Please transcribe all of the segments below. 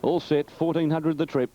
All set, 1400 the trip.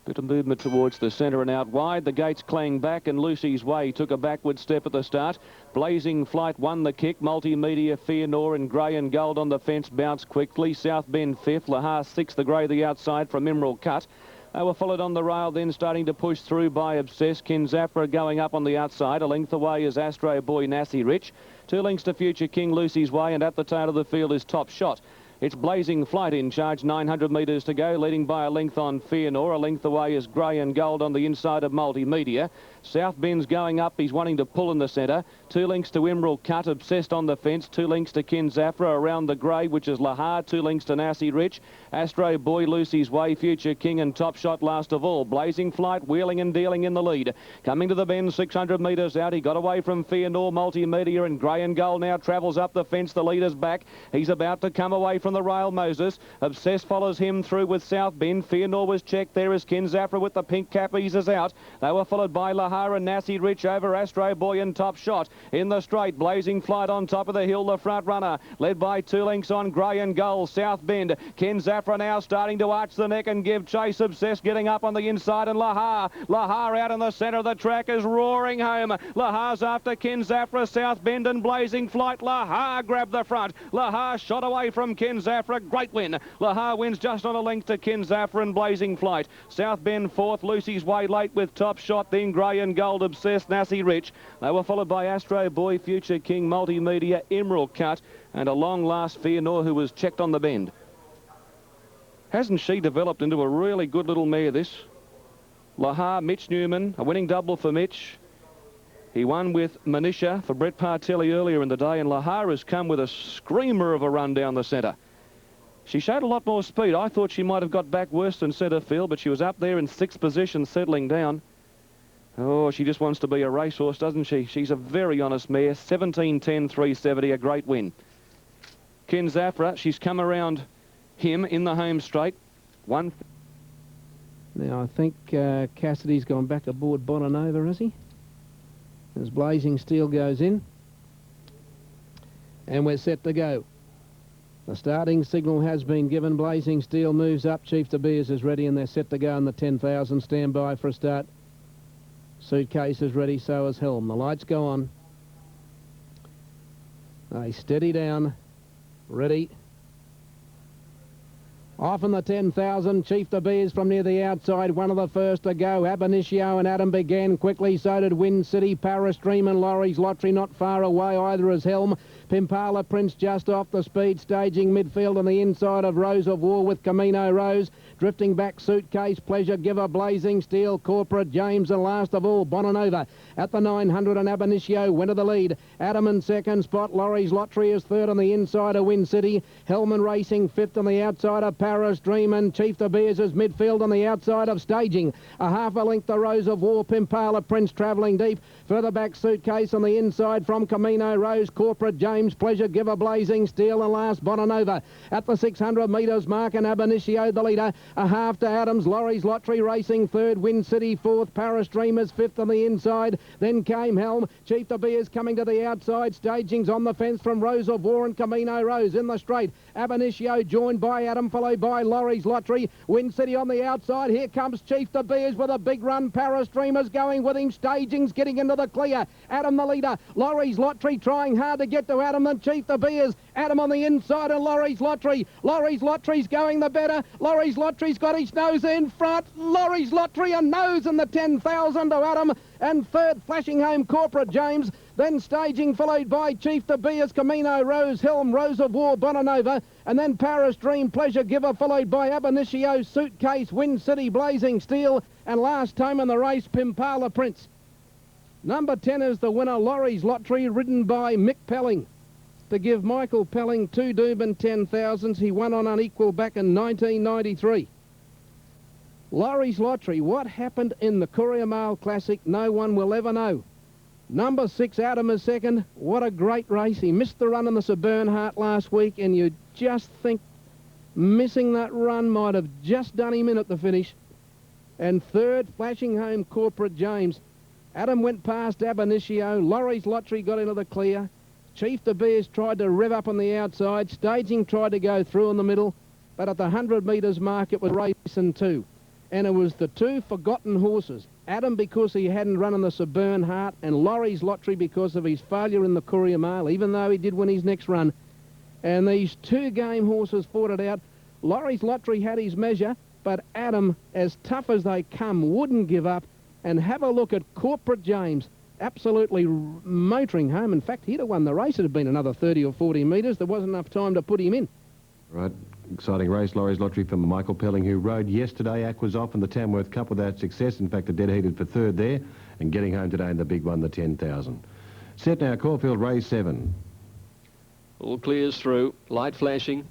Bit of movement towards the centre and out wide. The gates clang back and Lucy's Way took a backward step at the start. Blazing Flight won the kick. Multimedia, Fear Nor and Grey and Gold on the fence bounced quickly. South Bend fifth. Lahar sixth. The Grey the outside from Emerald Cut. They were followed on the rail then, starting to push through by Obsess. Kinzafra going up on the outside. A length away is Astro Boy Nassie Rich. 2 lengths to Future King, Lucy's Way, and at the tail of the field is Top Shot. It's Blazing Flight in charge, 900 metres to go, leading by a length on Fear Nor. A length away is Grey and Gold on the inside of Multimedia. South Bend's going up, he's wanting to pull in the centre. 2 lengths to Emerald Cut, Obsessed on the fence. 2 lengths to Kinzafra, around the Grey, which is Lahar. 2 lengths to Nassie Rich. Astro Boy, Lucy's Way, Future King and Top Shot last of all. Blazing Flight, wheeling and dealing in the lead. Coming to the bend, 600 metres out. He got away from Fear Nor, Multimedia, and Grey and Gold now travels up the fence. The leader's back. He's about to come away from the rail, Moses. Obsessed follows him through with South Bend. Fear Nor was checked. There is Kinzafra with the pink cap, eases out. They were followed by Lahar and Nassie Rich over Astro Boy and Top Shot. In the straight, Blazing Flight on top of the hill, the front runner, led by 2 lengths on Grey and Gold. South Bend. Kinzafra now starting to arch the neck and give chase. Obsessed getting up on the inside, and Lahar out in the centre of the track is roaring home. Lahar's after Kinzafra, South Bend and Blazing Flight. Lahar grabbed the front. Lahar shot away from Kinzafra. Great win. Lahar wins just on a length to Kinzafra and Blazing Flight. South Bend fourth. Lucy's Way late with Top Shot. Then Grey and Gold, Obsessed, Nassie Rich. They were followed by Astro Boy, Future King, Multimedia, Emerald Cut, and a long last Fear Nor, who was checked on the bend. Hasn't she developed into a really good little mare, this? Lahar, Mitch Newman, a winning double for Mitch. He won with Manisha for Brett Partelli earlier in the day, and Lahar has come with a screamer of a run down the centre. She showed a lot more speed. I thought she might have got back worse than centre field, but she was up there in 6th position, settling down. Oh, she just wants to be a racehorse, doesn't she? She's a very honest mare. 17.10.370, a great win. Kinzafra, she's come around him in the home straight. One. Now, I think Cassidy's gone back aboard Bonanova, has he? As Blazing Steel goes in. And we're set to go. The starting signal has been given. Blazing Steel moves up. Chief De Beers is ready and they're set to go in the 10,000. Stand by for a start. Suitcase is ready, so is Helm. The lights go on. They steady down. Ready. Off in the 10,000, Chief De Beers from near the outside, one of the first to go. Ab Initio and Adam began quickly, so did Wind City, Paris Dream and Laurie's Lottery not far away, either as Helm. Pimpala Prince just off the speed, staging midfield on the inside of Rose of War with Camino Rose. Drifting back, Suitcase, Pleasure Giver, Blazing Steel, Corporate James, and last of all, Bonanova. At the 900, and Ab Initio went to the lead. Adam in second spot, Laurie's Lottery is third on the inside of Wind City. Hellman Racing fifth on the outside of Paris Dream, and Chief De Beers is midfield on the outside of Staging. A half a length to Rose of War, Pimpala Prince travelling deep. Further back, Suitcase on the inside from Camino Rose, Corporate James, Pleasure Giver, Blazing Steel, and last Bonanova. At the 600 metres mark, and Ab Initio the leader. A half to Adams, Laurie's Lottery racing third, Wind City fourth, Paris Dreamers fifth on the inside. Then came Helm, Chief De Beers coming to the outside. Staging's on the fence from Rose of War and Camino Rose in the straight. Ab Initio joined by Adam, followed by Laurie's Lottery. Wind City on the outside. Here comes Chief De Beers with a big run. Paris Dreamers going with him. Staging's getting into the clear. Adam the leader. Laurie's Lottery trying hard to get to Adam and Chief De Beers. Adam on the inside and Laurie's Lottery. Laurie's Lottery's going the better. Laurie's Lottery's got his nose in front. Laurie's Lottery a nose in the 10,000 to Adam. And third, flashing home, Corporate James. Then Staging, followed by Chief De Beers, Camino Rose, Helm, Rose of War, Bonanova. And then Paris Dream, Pleasure Giver, followed by Ab Initio, Suitcase, Wind City, Blazing Steel. And last home in the race, Pimpala Prince. Number 10 is the winner, Laurie's Lottery, ridden by Mick Pelling. To give Michael Pelling 2 Dooban 10,000s. He won on unequal back in 1993. Laurie's Lottery, what happened in the Courier Mail Classic, no one will ever know. Number 6, Adam is second. What a great race. He missed the run in the Sir Bernhardt last week, and you just think missing that run might have just done him in at the finish. And third, flashing home, Corporate James. Adam went past Ab Initio. Laurie's Lottery got into the clear. Chief De Beers tried to rev up on the outside. Staging tried to go through in the middle. but at the 100 metres mark it was racing 2. And it was the 2 forgotten horses. Adam because he hadn't run in the Sir Bernhardt, and Laurie's Lottery because of his failure in the Courier Mail, even though he did win his next run. And these 2 game horses fought it out. Laurie's Lottery had his measure, but Adam, as tough as they come, wouldn't give up. And have a look at Corporate James, absolutely motoring home. In fact, he'd have won the race. It had been another 30 or 40 metres. There wasn't enough time to put him in. Right, exciting race, Laurie's Lottery from Michael Pelling, who rode yesterday. Aquas off in the Tamworth Cup without success. In fact, a dead heated for 3rd there, and getting home today in the big one, the 10,000. Set now, Caulfield, race 7. All clears through, light flashing.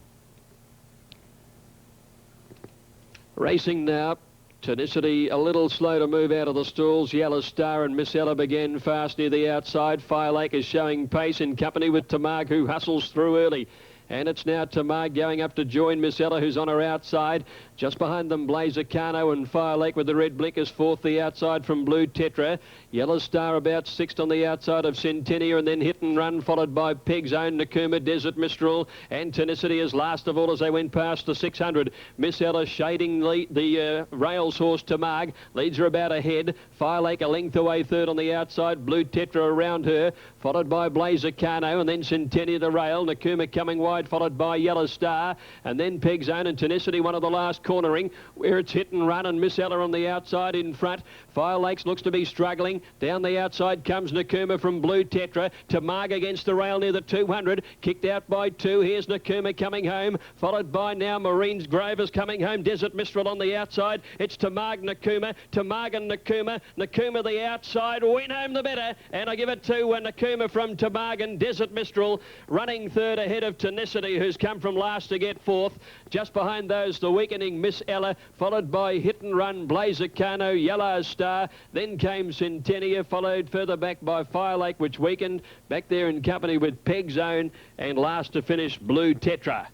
Racing now. Tonicity a little slow to move out of the stalls. Yellow Star and Miss Ella began fast near the outside. Fire Lake is showing pace in company with Tamag, who hustles through early. And it's now Tamag going up to join Miss Ella, who's on her outside. Just behind them, Blazer Cano and Fire Lake with the red blinkers, 4th the outside from Blue Tetra. Yellow Star about 6th on the outside of Centennial, and then Hit and Run, followed by Peg's Own, Nakuma, Desert Mistral, and Tonicity is last of all as they went past the 600. Miss Ella shading the rails horse Tamag, leads her about ahead. Fire Lake a length away 3rd on the outside, Blue Tetra around her, followed by Blazer Cano, and then Centennial the rail, Nakuma coming wide, followed by Yellow Star, and then Peg's Own and Tonicity, one of the last cornering, where it's Hit and Run and Miss Ella on the outside in front. Fire Lakes looks to be struggling. Down the outside comes Nakuma from Blue Tetra. Tamag against the rail near the 200, kicked out by 2. Here's Nakuma coming home, followed by now Marine's Grove is coming home. Desert Mistral on the outside. It's Tamag, Nakuma, Tamag and Nakuma. Nakuma the outside, win home the better, and I give it to Nakuma from Tamag, and Desert Mistral running 3rd ahead of Tonicity, who's come from last to get 4th. Just behind those, the weakening Miss Ella, followed by Hit and Run, Blazer Cano, Yellow Star. Then came Centennial, followed further back by Fire Lake, which weakened. Back there in company with Peg's Own, and last to finish, Blue Tetra.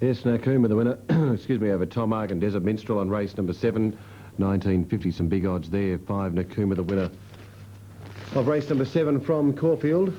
Yes, Nakuma the winner, excuse me, over Tamag and Desert Minstrel on race number 7. 1950, some big odds there. 5, Nakuma the winner of race number 7 from Caulfield.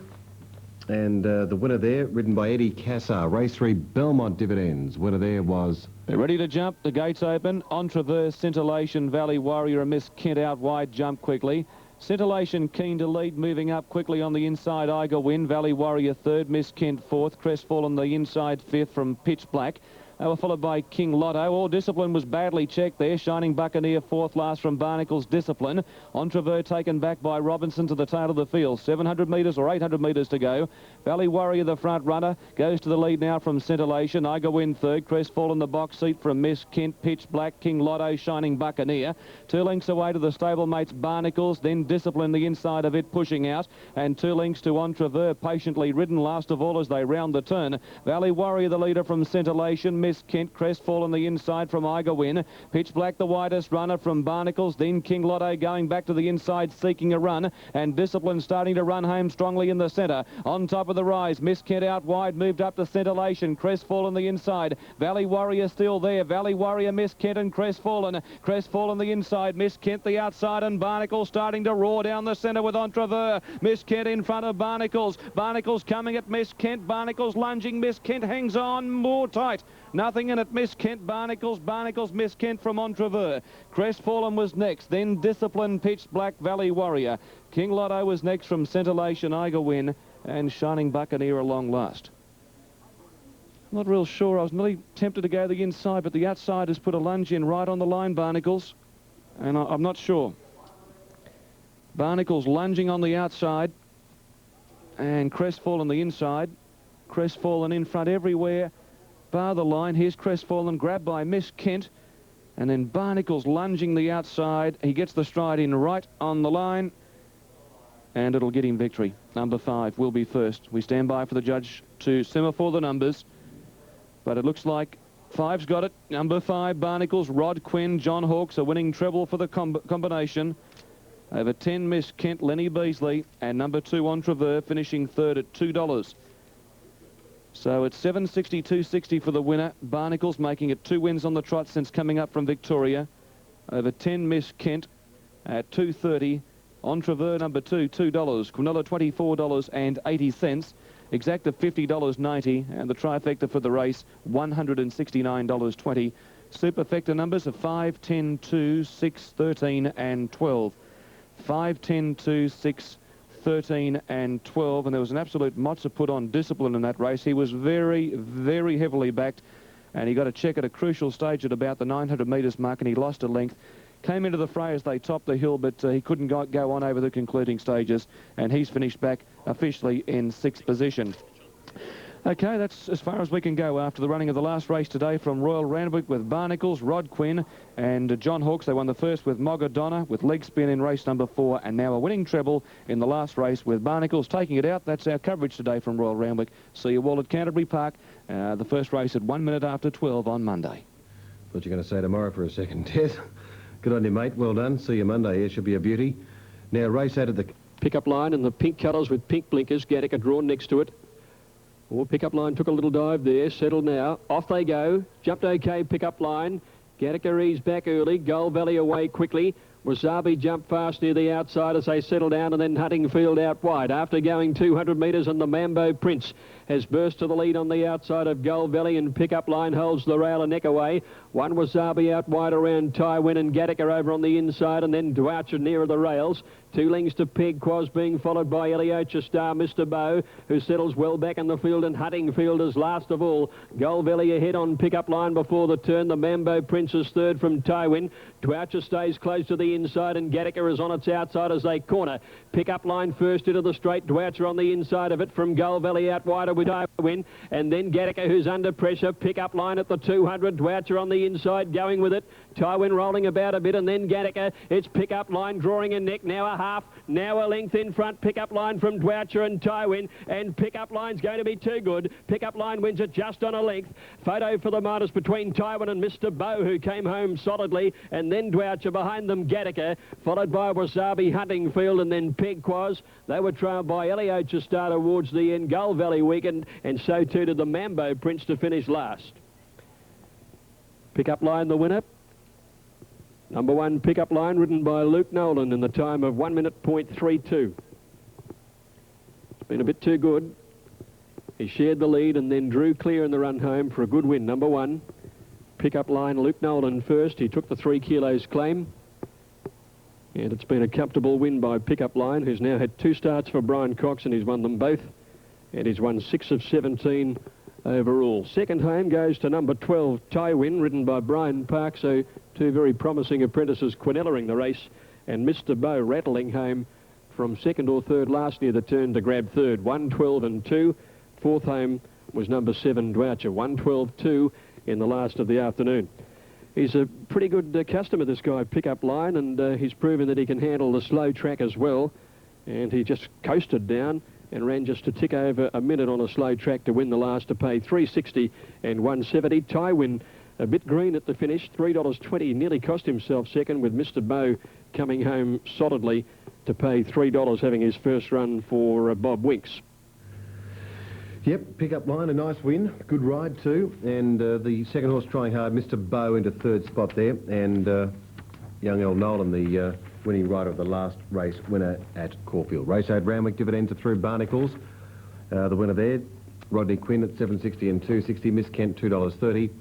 And the winner there, ridden by Eddie Cassar. Race 3, Belmont Dividends. Winner there was... They're ready to jump. The gates open. On Traverse, Scintillation, Valley Warrior and Miss Kent out wide. Jump quickly. Scintillation keen to lead, moving up quickly on the inside. Iger Win, Valley Warrior 3rd, Miss Kent 4th, Crestfallen the inside 5th from Pitch Black. They were followed by King Lotto. All Discipline was badly checked there. Shining Buccaneer 4th last from Barnacle's Discipline. Entreveux taken back by Robinson to the tail of the field. 700 metres or 800 metres to go. Valley Warrior, the front runner, goes to the lead now from Scintillation. Iger Win 3rd. Crestfallen the box seat from Miss Kent. Pitch Black, King Lotto, Shining Buccaneer. 2 lengths away to the stablemates Barnacles. Then Discipline the inside of it pushing out. And 2 lengths to Entreveux, patiently ridden last of all as they round the turn. Valley Warrior the leader from Scintillation. Miss Kent, Crestfallen the inside from Iger Win. Pitch Black the widest runner from Barnacles. Then King Lotto going back to the inside seeking a run. And Discipline starting to run home strongly in the centre. On top of the rise, Miss Kent out wide, moved up to Scintillation. Crestfallen the inside. Valley Warrior still there. Valley Warrior, Miss Kent and Crestfallen. Crestfallen the inside. Miss Kent the outside, and Barnacles starting to roar down the centre with Entreveux. Miss Kent in front of Barnacles. Barnacles coming at Miss Kent. Barnacles lunging. Miss Kent hangs on more tight. Nothing in it, Miss Kent, Barnacles, Miss Kent from Entreveux. Crestfallen was next, then Discipline, Pitch Black, Valley Warrior. King Lotto was next from Scintillation, Iger Win, and Shining Buccaneer along last. Not real sure. I was nearly tempted to go the inside, but the outside has put a lunge in right on the line, Barnacles, and I'm not sure. Barnacles lunging on the outside, and Crestfallen the inside. Crestfallen in front everywhere. Bar the line. Here's Crestfallen, grabbed by Miss Kent, and then Barnacles lunging the outside. He gets the stride in right on the line, and it'll get him victory. Number 5 will be first. We stand by for the judge to semaphore the numbers, but it looks like 5's got it. Number 5, Barnacles, Rod Quinn, John Hawkes, a winning treble for the combination. Over 10, Miss Kent, Lenny Beasley, and number 2, Entreveux, finishing 3rd at $2. So it's 7.62.60 for the winner. Barnacles making it 2 wins on the trot since coming up from Victoria. Over 10, Miss Kent at $2.30. Entreveux number 2, $2. Quinella $24.80. exact of $50.90, and the trifecta for the race, $169.20. Superfecta numbers of 5, 10, 2, 6, 13 and 12. 5, 10, 2, 6, 13 and 12, and there was an absolute mozza put on discipline in that race. He was very, very heavily backed, and he got a check at a crucial stage at about the 900 metres mark, and he lost a length. Came into the fray as they topped the hill, but he couldn't go on over the concluding stages, and he's finished back officially in 6th position. Okay, that's as far as we can go after the running of the last race today from Royal Randwick with Barnacles, Rod Quinn and John Hawkes. They won the first with Mogadonna, with leg spin in race number 4, and now a winning treble in the last race with Barnacles taking it out. That's our coverage today from Royal Randwick. See you all at Canterbury Park. The first race at 1 minute after 12 on Monday. Thought you were going to say tomorrow for a second, Ted. Good on you, mate. Well done. See you Monday. It should be a beauty. Now, race out of the Pickup Line in the pink colours with pink blinkers. Gattaca drawn next to it. Oh, Pickup Line took a little dive there. Settled now. Off they go. Jumped okay, Pickup Line. Gattaca eased back early. Gold Valley away quickly. Wasabi jumped fast near the outside as they settle down, and then Huntingfield out wide. After going 200 metres, and the Mambo Prince has burst to the lead on the outside of Gold Valley, and Pickup Line holds the rail a neck away. One Wasabi out wide around Tywin, and Gattaca over on the inside, and then Dwoucher nearer the rails. 2 lengths to Peg Quaz, being followed by Eliocha Star, Mr. Bow, who settles well back in the field, and Huntingfield is last of all. Gold Valley ahead on Pickup Line before the turn. The Mambo Prince is third from Tywin. Dwoucher stays close to the inside, and Gattaca is on its outside as they corner. Pickup Line first into the straight. Dwoucher on the inside of it from Gold Valley out wider with Tywin, and then Gattaca, who's under pressure. Pickup Line at the 200. Dwoucher on the inside going with it. Tywin rolling about a bit, and then Gattaca. It's Pickup Line drawing a neck, now a half, now a length in front. Pickup Line from Dwoucher and Tywin, and Pickup Line's going to be too good. Pickup Line wins it just on a length. Photo for the minors between Tywin and Mr. Bow, who came home solidly, and then Dwoucher behind them, Gattaca, followed by Wasabi, Huntingfield, and then Peg Quaz. They were trailed by Eliocha Star towards the end. Gold Valley weakened, and so too did the Mambo Prince to finish last. Pickup Line the winner. Number 1 Pickup Line, ridden by Luke Nolan in the time of 1 minute .32. It's been a bit too good. He shared the lead and then drew clear in the run home for a good win. Number 1 Pickup Line, Luke Nolan first. He took the 3 kilos claim. And it's been a comfortable win by Pickup Line, who's now had 2 starts for Brian Cox, and he's won them both. And he's won 6 of 17 overall. Second home goes to number 12, Tywin, ridden by Brian Park. So 2 very promising apprentices Quinellering the race, and Mr. Bow rattling home from 2nd or 3rd last near the turn to grab 3rd. 1, 12 and 2. 4th home was number 7, Dwoucher. 1, 12, 2 in the last of the afternoon. He's a pretty good customer, this guy, Pickup Line, and he's proven that he can handle the slow track as well. And he just coasted down and ran just a tick over a minute on a slow track to win the last, to pay $3.60 and $1.70. Tywin a bit green at the finish, $3.20, nearly cost himself second, with Mr. Bow coming home solidly to pay $3, having his first run for Bob Winks. Yep, Pickup Line, a nice win. Good ride too. And the second horse trying hard, Mr. Bow, into 3rd spot there. And young El Nolan, the winning rider of the last race, winner at Caulfield. Race 8 Randwick, dividends are through Barnacles. The winner there, Rodney Quinn at $7.60 and $2.60. Miss Kent, $2.30.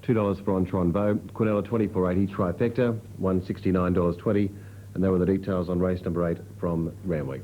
$2 for Ontron Bow. Quinella, $24.80. Trifecta, $169.20. And they were the details on race number 8 from Randwick.